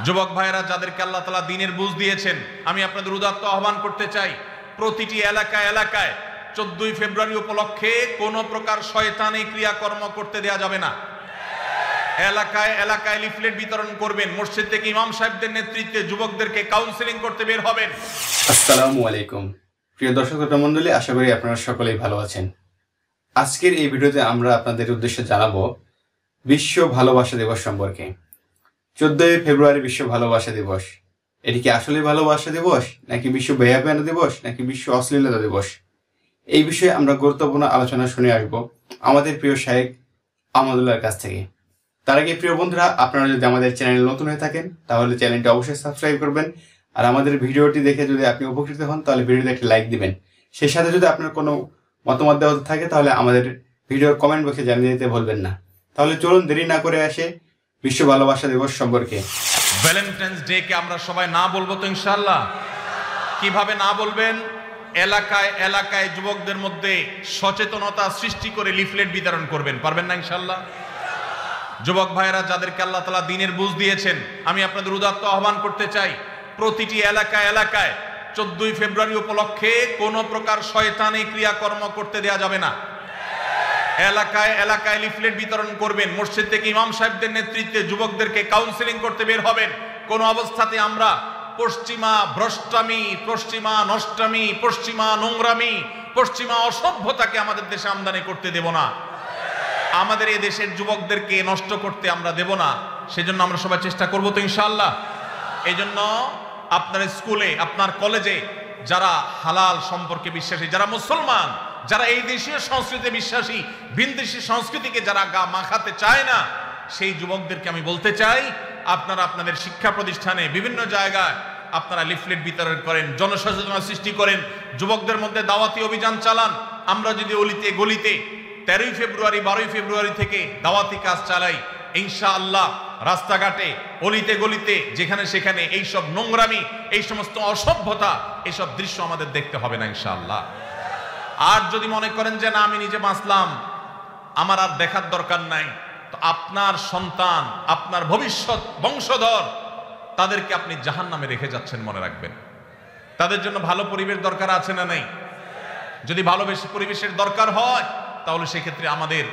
যুবক ভাইরা যাদেরকে আল্লাহ তাআলা দ্বীনের বুঝ দিয়েছেন, আমি আপনাদের উদাত্ত আহ্বান করতে চাই, প্রতিটি এলাকায় এলাকায় 14ই ফেব্রুয়ারি উপলক্ষে কোন প্রকার শয়তানি ক্রিয়াকর্ম করতে দেয়া যাবে না। এলাকায় এলাকায় লিফলেট বিতরণ করবেন, মসজিদ থেকে ইমাম সাহেবদের নেতৃত্বে যুবকদেরকে কাউন্সেলিং করতে বের হবেন। আসসালামু আলাইকুম প্রিয় দর্শক মণ্ডলী, আশা করি আপনারা সকলেই ভালো আছেন। আজকের এই ভিডিওতে আমরা আপনাদের উদ্দেশ্যে জানাবো বিশ্ব ভালোবাসা দিবস সম্পর্কে। 14ই ফেব্রুয়ারি বিশ্ব ভালোবাসা দিবস, এটি কি আসলে ভালোবাসা দিবস, নাকি বিশ্ব বেয়াবেনা দিবস, নাকি বিশ্ব অশ্লীলতা দিবস? এই বিষয়ে আমরা গুরুত্বপূর্ণ আলোচনা শুনে আসবো আমাদের প্রিয় শায়েখ আহমদুল্লাহর কাছ থেকে। তার আগে প্রিয় বন্ধুরা, আপনারা যদি আমাদের চ্যানেল নতুন হয়ে থাকেন তাহলে চ্যানেলটি অবশ্যই সাবস্ক্রাইব করবেন, আর আমাদের ভিডিওটি দেখে যদি আপনি উপকৃত হন তাহলে ভিডিওতে একটি লাইক দিবেন। সেই সাথে যদি আপনার কোনো মতামত দেওয়া থাকে তাহলে আমাদের ভিডিওর কমেন্ট বক্সে জানিয়ে দিতে ভুলবেন না। তাহলে চলুন দেরি না করে আসে বিশ্ব ভালোবাসা দিবস সম্পর্কে। ভ্যালেন্টাইন্স ডে কে আমরা সবাই না বলবো তো ইনশাআল্লাহ? কিভাবে না বলবেন? এলাকায় এলাকায় যুবকদের মধ্যে সচেতনতা সৃষ্টি করে লিফলেট বিতরণ করবেন, পারবেন না ইনশাআল্লাহ? যুবক ভাইরা যাদেরকে আল্লাহ তাআলা দ্বীনের বুঝ দিয়েছেন, আমি আপনাদের উদাত্ত আহ্বান করতে চাই, প্রতিটি এলাকায় এলাকায় 14ই ফেব্রুয়ারি উপলক্ষে কোন প্রকার শয়তানি ক্রিয়াকর্ম করতে দেয়া যাবে না। এলাকায় এলাকায় লিফলেট বিতরণ করবেন, মসজিদ থেকে ইমাম সাহেবদের নেতৃত্বে যুবকদেরকে কাউন্সেলিং করতে বের হবেন। কোন অবস্থাতে আমরা পশ্চিমা ভ্রষ্টামি, পশ্চিমা নষ্টামি, পশ্চিমা নোংরামি, পশ্চিমা অসভ্যতাকে আমাদের দেশে আমদানি করতে দেব না। আমাদের এই দেশের যুবকদেরকে নষ্ট করতে আমরা দেব না। সেজন্য আমরা সবাই চেষ্টা করব তো ইনশাআল্লাহ। এই জন্য আপনার স্কুলে, আপনার কলেজে যারা হালাল সম্পর্কে বিশ্বাসী, যারা মুসলমান, যারা এই দেশীয় সংস্কৃতিতে বিশ্বাসী, ভিনদেশী সংস্কৃতিকে যারা গা মাখাতে চায় না, সেই যুবকদেরকে আমি বলতে চাই, আপনারা আপনাদের শিক্ষা প্রতিষ্ঠানে বিভিন্ন জায়গায় আপনারা লিফলেট বিতরণ করেন, জনসচেতনতা সৃষ্টি করেন, যুবকদের মধ্যে দাওয়াতি অভিযান চালান। আমরা যদি অলিতে গলিতে 13ই ফেব্রুয়ারি 12ই ফেব্রুয়ারি থেকে দাওয়াতি কাজ চালাই, ইনশাআল্লাহ রাস্তাঘাটে অলিতে গলিতে যেখানে সেখানে এইসব নোংরামি, এই সমস্ত অসভ্যতা, এইসব দৃশ্য আমাদের দেখতে হবে না ইনশাআল্লাহ। আর যদি মনে করেন যে না আমি নিজে বাঁচলাম, আমার আর দেখার দরকার নাই, তো আপনার সন্তান, আপনার ভবিষ্যৎ বংশধর, তাদেরকে আপনি জাহান্নামে রেখে যাচ্ছেন, মনে রাখবেন। তাদের জন্য ভালো পরিবেশ দরকার আছে না নেই? যদি ভালো পরিবেশের দরকার হয় তাহলে সেক্ষেত্রে আমাদের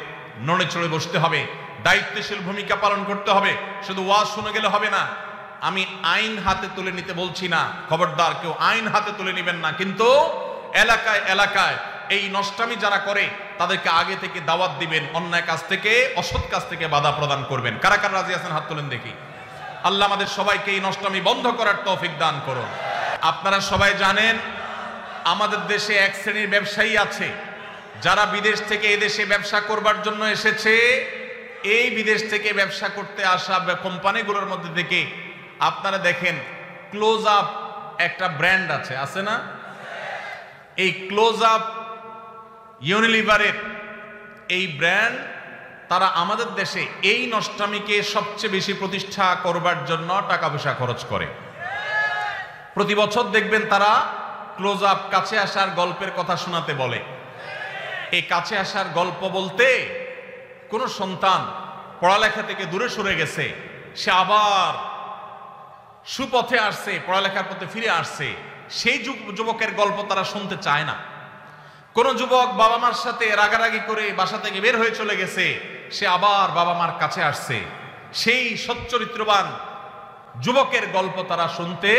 নড়ে চড়ে বসতে হবে, দায়িত্বশীল ভূমিকা পালন করতে হবে। শুধু ওয়াজ শুনে গেলে হবে না। আমি আইন হাতে তুলে নিতে বলছি না, খবরদার কেউ আইন হাতে তুলে নেবেন না, কিন্তু এলাকায় এলাকায় এই নষ্টামি যারা করে তাদেরকে আগে থেকে দাওয়াত দিবেন, অন্যায় কাজ থেকে, অসৎ কাজ থেকে বাধা প্রদান করবেন। কারা কারা রাজি আছেন হাত তোলেন দেখি। আল্লাহ আমাদের সবাইকে এই নষ্টামি বন্ধ করার তৌফিক দান করুন। আপনারা সবাই জানেন আমাদের দেশে এক শ্রেণীর ব্যবসায়ী আছে যারা বিদেশ থেকে এদেশে ব্যবসা করবার জন্য এসেছে। এই বিদেশ থেকে ব্যবসা করতে আসা কোম্পানিগুলোর মধ্যে থেকে আপনারা দেখেন ক্লোজ আপ একটা ব্র্যান্ড আছে না? এই ক্লোজ আপ ইউনিলিভারের এই ব্র্যান্ড, তারা আমাদের দেশে এই নষ্টামিকে সবচেয়ে বেশি প্রতিষ্ঠা করবার জন্য টাকা পয়সা খরচ করে। প্রতি বছর দেখবেন তারা ক্লোজ আপ কাছে আসার গল্পের কথা শোনাতে বলে। এই কাছে আসার গল্প বলতে কোন সন্তান পড়ালেখা থেকে দূরে সরে গেছে, সে আবার সুপথে আসছে, পড়ালেখার পথে ফিরে আসছে, সেই যুবকের গল্প তারা শুনতে চায় না। কোন যুবক বাবা মার সাথে রাগারাগি করে বাসা থেকে বের হয়ে চলে গেছে, সে আবার বাবা মার কাছে আসছে, সেই সচ্চরিত্রবান যুবকের গল্প তারা শুনতে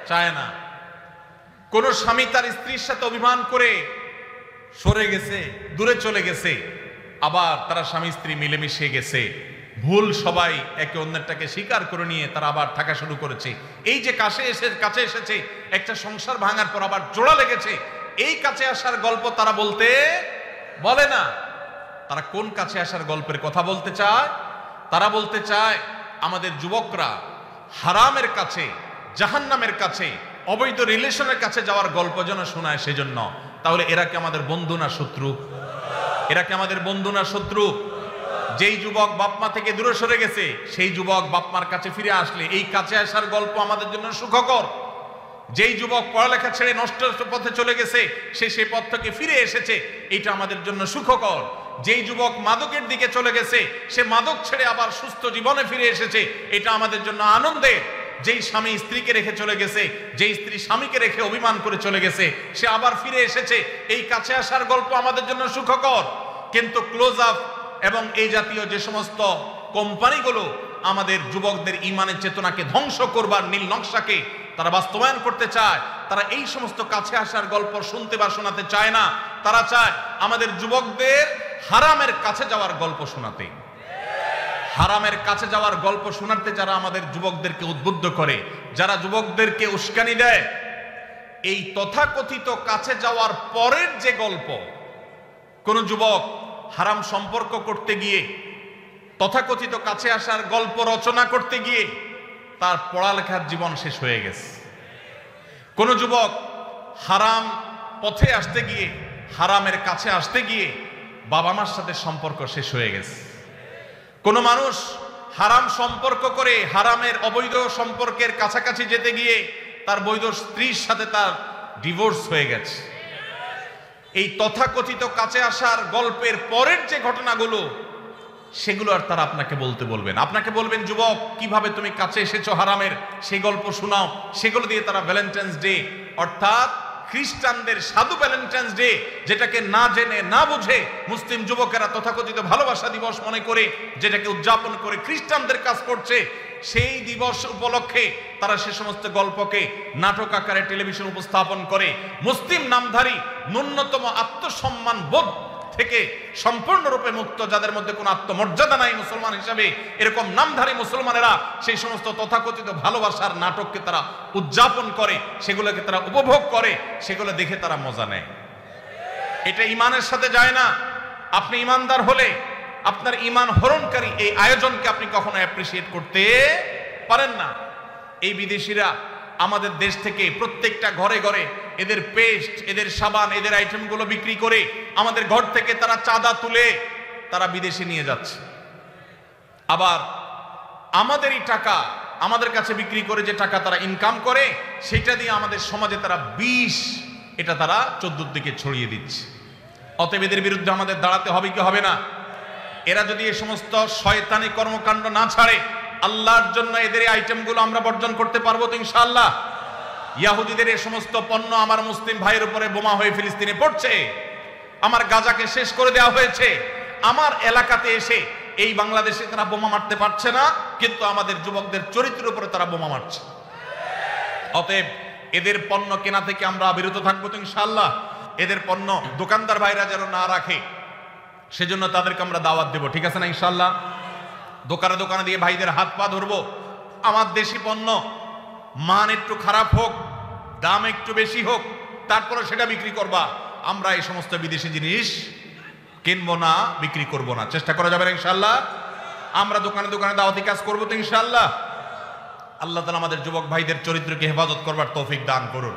চায় না। কোন স্বামী তার স্ত্রীর সাথে অভিমান করে সরে গেছে, দূরে চলে গেছে, আবার তারা স্বামী স্ত্রী মিলেমিশে গেছে, ভুল সবাই একে অন্যটাকে স্বীকার করে নিয়ে তারা আবার থাকা শুরু করেছে। এই যে কাছে এসেছে, একটা সংসার ভাঙার পর আবার জোড়া লেগেছে, এই কাছে আসার গল্প তারা বলে না। তারা কোন কাছে আসার গল্পের কথা বলতে চায়? তারা বলতে চায় আমাদের যুবকরা হারামের কাছে, জাহান্নামের কাছে, অবৈধ রিলেশনের কাছে যাওয়ার গল্প যেন শোনায় সেজন্য। তাহলে এরা কি আমাদের বন্ধু না শত্রু? এরা কি আমাদের বন্ধু না শত্রু? যেই যুবক বাপমা থেকে দূরে সরে গেছে, সেই যুবক বাপমার কাছে ফিরে আসলে এই কাছে আসার গল্প আমাদের জন্য সুখকর। যেই যুবক পড়ালেখা ছেড়ে নষ্ট পথে চলে গেছে, সে সেই পথ থেকে ফিরে এসেছে, এটা আমাদের জন্য সুখকর। যেই যুবক মাদকের দিকে চলে গেছে, সে মাদক ছেড়ে আবার সুস্থ জীবনে ফিরে এসেছে, এটা আমাদের জন্য আনন্দের। যেই স্বামী স্ত্রীকে রেখে চলে গেছে, যেই স্ত্রী স্বামীকে রেখে অভিমান করে চলে গেছে, সে আবার ফিরে এসেছে, এই কাছে আসার গল্প আমাদের জন্য সুখকর। কিন্তু ক্লোজ আপ এবং এই জাতীয় যে সমস্ত কোম্পানিগুলো আমাদের যুবকদের ইমানের চেতনাকে ধ্বংস করবার নীল নকশাকে তারা বাস্তবায়ন করতে চায়, তারা এই সমস্ত কাছে আসার গল্প শুনতে বা শোনাতে চায় না। তারা চায় আমাদের যুবকদের হারামের কাছে যাওয়ার গল্প শোনাতে। হারামের কাছে যাওয়ার গল্প শোনাতে যারা আমাদের যুবকদেরকে উদ্বুদ্ধ করে, যারা যুবকদেরকে উস্কানি দেয়, এই তথাকথিত কাছে যাওয়ার পরের যে গল্প, কোন যুবক হারাম সম্পর্ক করতে গিয়ে, তথাকথিত কাছে আসার গল্প রচনা করতে গিয়ে তার পড়ালেখার জীবন শেষ হয়ে গেছে। কোন যুবক হারাম পথে আসতে গিয়ে, হারামের কাছে আসতে গিয়ে বাবা মার সাথে সম্পর্ক শেষ হয়ে গেছে। কোন মানুষ হারাম সম্পর্ক করে হারামের অবৈধ সম্পর্কের কাছাকাছি যেতে গিয়ে তার বৈধ স্ত্রীর সাথে তার ডিভোর্স হয়ে গেছে। এই তথাকথিত কাছে আসার গল্পের পরের যে ঘটনাগুলো, সেগুলো আর তারা আপনাকে বলতে বলবেন। আপনাকে বলবেন, যুবক কিভাবে তুমি কাছে এসেছো হারামের, সেই গল্প শোনাও। সেগুলো দিয়ে তারা ভ্যালেন্টাইন্স ডে, অর্থাৎ খ্রিস্টানদের সাধু ভ্যালেন্টাইন্স ডে, যেটাকে না জেনে না বুঝে মুসলিম যুবকেরা তথাকথিত ভালোবাসা দিবস মনে করে যেটাকে উদযাপন করে খ্রিস্টানদের কাজ করছে, সেই দিবস উপলক্ষে তারা সে সমস্ত গল্পকে নাটক আকারে টেলিভিশন উপস্থাপন করে। মুসলিম নামধারী, ন্যূনতম আত্মসম্মান বোধ থেকে সম্পূর্ণরূপে মুক্ত, যাদের মধ্যে কোনো আত্মমর্যাদা নাই মুসলমান হিসাবে, এরকম নামধারী মুসলমানেরা সেই সমস্ত তথাকথিত ভালোবাসার নাটককে তারা উদযাপন করে, সেগুলোকে তারা উপভোগ করে, সেগুলো দেখে তারা মজা নেয়। এটা ইমানের সাথে যায় না। আপনি ইমানদার হলে আপনার ইমান হরণকারী এই আয়োজনকে আপনি কখনো অ্যাপ্রিসিয়েট করতে পারেন না। এই বিদেশিরা আমাদের দেশ থেকে প্রত্যেকটা ঘরে ঘরে এদের পেস্ট, এদের সাবান, এদের আইটেমগুলো বিক্রি করে আমাদের ঘর থেকে তারা চাঁদা তুলে তারা বিদেশে নিয়ে যাচ্ছে। আবার আমাদেরই টাকা আমাদের কাছে বিক্রি করে যে টাকা তারা ইনকাম করে, সেটা দিয়ে আমাদের সমাজে তারা বিষ, এটা তারা 14 দিকে ছড়িয়ে দিচ্ছে। অতএব এদের বিরুদ্ধে আমাদের দাঁড়াতে হবে কি হবে না? এরা যদি এই সমস্ত শয়তানি কর্মকাণ্ড না ছাড়ে, আল্লাহর জন্য এদের এই আইটেমগুলো আমরা বর্জন করতে পারবো তো ইনশাআল্লাহ? ইয়াহুদিদের এই সমস্ত পণ্য আমার মুসলিম ভাইয়ের উপরে বোমা হয়ে ফিলিস্তিনে পড়ছে, আমার গাজাকে শেষ করে দেওয়া হয়েছে, আমার এলাকাতে এসে এই বাংলাদেশে তারা বোমা মারতে পারছে না, কিন্তু আমাদের যুবকদের চরিত্রের উপরে তারা বোমা মারছে। অতএব এদের পণ্য কেনা থেকে আমরা বিরত থাকবো তো ইনশাআল্লাহ। এদের পণ্য দোকানদার ভাইরা যেন না রাখে, সেজন্য তাদেরকে আমরা দাওয়াত দেব, ঠিক আছে না ইনশাআল্লাহ? দোকানে দোকানে দিয়ে ভাইদের হাত পা ধরবো, আমার দেশি পণ্য মান একটু খারাপ হোক, দাম একটু বেশি হোক, তারপরে সেটা বিক্রি করবা। আমরা এই সমস্ত বিদেশি জিনিস কিনবো না, বিক্রি করব না, চেষ্টা করা যাবে না ইনশাআল্লাহ? আমরা দোকানে দোকানে দাওয়াতি কাজ করবো তো ইনশাআল্লাহ? আল্লাহ তাআলা আমাদের যুবক ভাইদের চরিত্রকে হেফাজত করবার তৌফিক দান করুন।